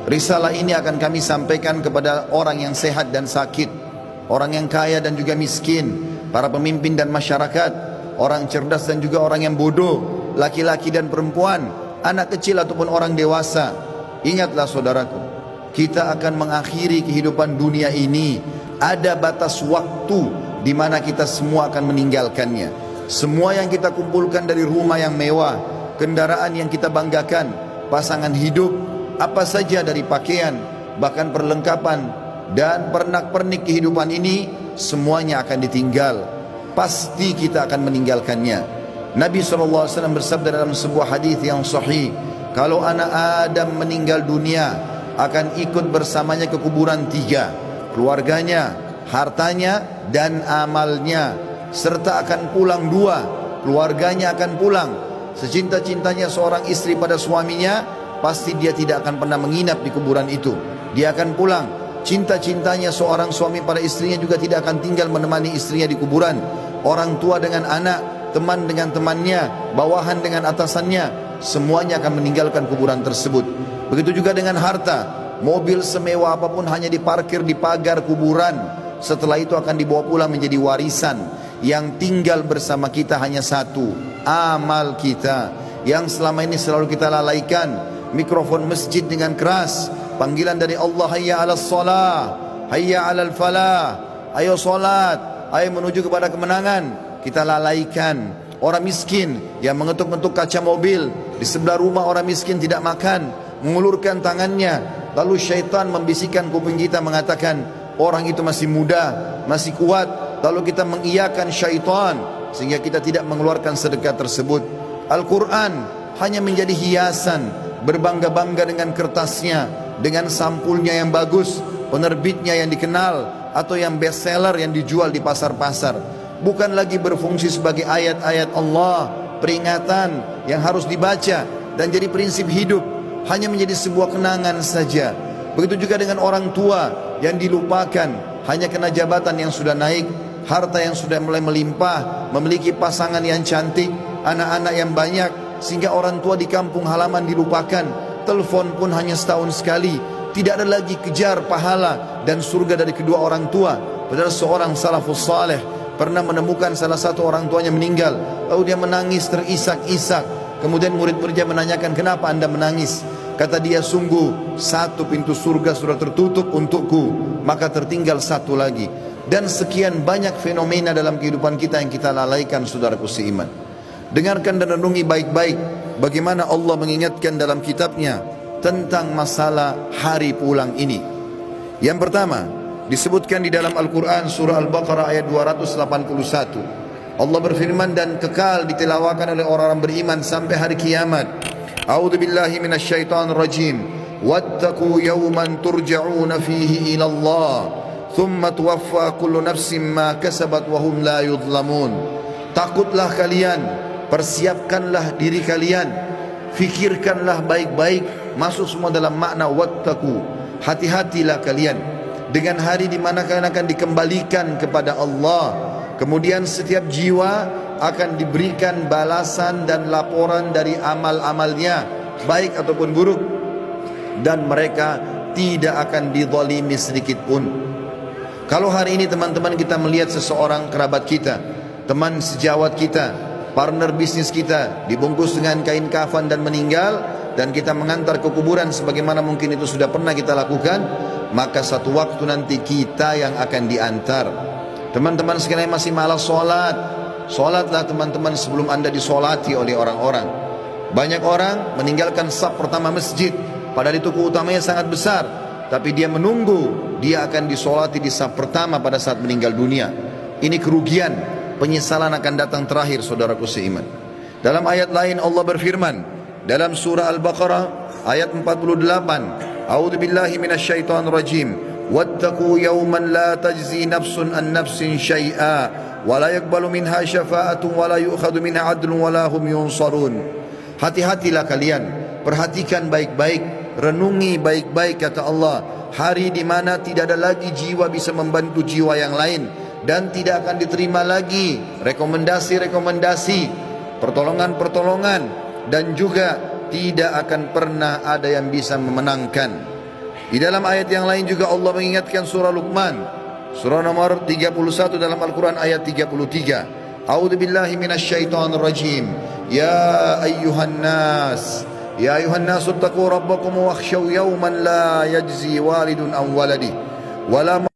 Risalah ini akan kami sampaikan kepada orang yang sehat dan sakit, orang yang kaya dan juga miskin, para pemimpin dan masyarakat, orang cerdas dan juga orang yang bodoh, laki-laki dan perempuan, anak kecil ataupun orang dewasa. Ingatlah saudaraku, kita akan mengakhiri kehidupan dunia ini. Ada batas waktu di mana kita semua akan meninggalkannya. Semua yang kita kumpulkan dari rumah yang mewah, kendaraan yang kita banggakan, pasangan hidup, apa saja dari pakaian, bahkan perlengkapan dan pernak-pernik kehidupan ini, semuanya akan ditinggal. Pasti kita akan meninggalkannya. Nabi SAW bersabda dalam sebuah hadis yang sahih, kalau anak Adam meninggal dunia, akan ikut bersamanya ke kuburan tiga: keluarganya, hartanya, dan amalnya. Serta akan pulang dua, keluarganya akan pulang. Secinta-cintanya seorang istri pada suaminya, pasti dia tidak akan pernah menginap di kuburan itu. Dia akan pulang. Cinta-cintanya seorang suami pada istrinya juga tidak akan tinggal menemani istrinya di kuburan. Orang tua dengan anak, teman dengan temannya, bawahan dengan atasannya, semuanya akan meninggalkan kuburan tersebut. Begitu juga dengan harta. Mobil semewah apapun hanya diparkir di pagar kuburan. Setelah itu akan dibawa pulang menjadi warisan. Yang tinggal bersama kita hanya satu: amal kita, yang selama ini selalu kita lalaikan. Mikrofon masjid dengan keras, panggilan dari Allah, hayya 'alas shalah, hayya 'alal falah, ayo salat, ayo menuju kepada kemenangan, kita lalaikan. Orang miskin yang mengetuk-ngetuk kaca mobil, di sebelah rumah orang miskin tidak makan, mengulurkan tangannya, lalu syaitan membisikkan kuping kita mengatakan orang itu masih muda, masih kuat, lalu kita mengiyakan syaitan sehingga kita tidak mengeluarkan sedekah tersebut. Al-Quran hanya menjadi hiasan, berbangga-bangga dengan kertasnya, dengan sampulnya yang bagus, penerbitnya yang dikenal, atau yang bestseller yang dijual di pasar-pasar. Bukan lagi berfungsi sebagai ayat-ayat Allah, peringatan yang harus dibaca dan jadi prinsip hidup, hanya menjadi sebuah kenangan saja. Begitu juga dengan orang tua yang dilupakan, hanya kena jabatan yang sudah naik, harta yang sudah mulai melimpah, memiliki pasangan yang cantik, anak-anak yang banyak, sehingga orang tua di kampung halaman dilupakan. Telepon pun hanya setahun sekali. Tidak ada lagi kejar pahala dan surga dari kedua orang tua. Padahal seorang salafus saleh pernah menemukan salah satu orang tuanya meninggal, lalu dia menangis terisak-isak. Kemudian murid-muridnya menanyakan, kenapa anda menangis? Kata dia, sungguh satu pintu surga sudah tertutup untukku, maka tertinggal satu lagi. Dan sekian banyak fenomena dalam kehidupan kita yang kita lalaikan, saudaraku seiman. Dengarkan dan renungi baik-baik bagaimana Allah mengingatkan dalam kitabnya tentang masalah hari pulang ini. Yang pertama, disebutkan di dalam Al-Quran surah Al-Baqarah ayat 281. Allah berfirman, dan kekal ditilawakan oleh orang-orang beriman sampai hari kiamat. A'udzu billahi minasyaitonir rajim. Wattaqu yawman turja'una fihi ila Allah, thumma tuwaffa kullu nafsin ma kasabat wa hum la yudhlamun. Takutlah kalian, persiapkanlah diri kalian, fikirkanlah baik-baik, masuk semua dalam makna wattaqu. Hati-hatilah kalian dengan hari di mana kalian akan dikembalikan kepada Allah. Kemudian setiap jiwa akan diberikan balasan dan laporan dari amal-amalnya, baik ataupun buruk, dan mereka tidak akan dizalimi sedikit pun. Kalau hari ini teman-teman kita melihat seseorang kerabat kita, teman sejawat kita, partner bisnis kita dibungkus dengan kain kafan dan meninggal, dan kita mengantar ke kuburan sebagaimana mungkin itu sudah pernah kita lakukan, maka satu waktu nanti kita yang akan diantar. Teman-teman sekalian masih malas sholat, sholatlah teman-teman sebelum anda disolati oleh orang-orang. Banyak orang meninggalkan saf pertama masjid, padahal itu keutamanya sangat besar, tapi dia menunggu dia akan disolati di saf pertama pada saat meninggal dunia. Ini kerugian, penyesalan akan datang terakhir, saudaraku seiman. Dalam ayat lain Allah berfirman dalam surah Al-Baqarah ayat 48, A'udzu billahi minasyaitonir rajim. Wattaqu yawman la tajzi nafsun an nafsin syai'a wa la yaqbalu minha syafa'atun wa la yu'khadhu minha 'adlun wa la hum yunsarun. Hati-hatilah kalian, perhatikan baik-baik, renungi baik-baik, kata Allah, hari di mana tidak ada lagi jiwa bisa membantu jiwa yang lain, dan tidak akan diterima lagi rekomendasi-rekomendasi, pertolongan-pertolongan, dan juga tidak akan pernah ada yang bisa memenangkan. Di dalam ayat yang lain juga Allah mengingatkan surah Luqman, surah nomor 31 dalam Al-Quran ayat 33. A'udzu billahi minasyaitonir rajim. Ya ayyuhan nas, ya ayyuhan nas ittaqu rabbakum wakhshaw yawman la yajzi walidun an waladi wala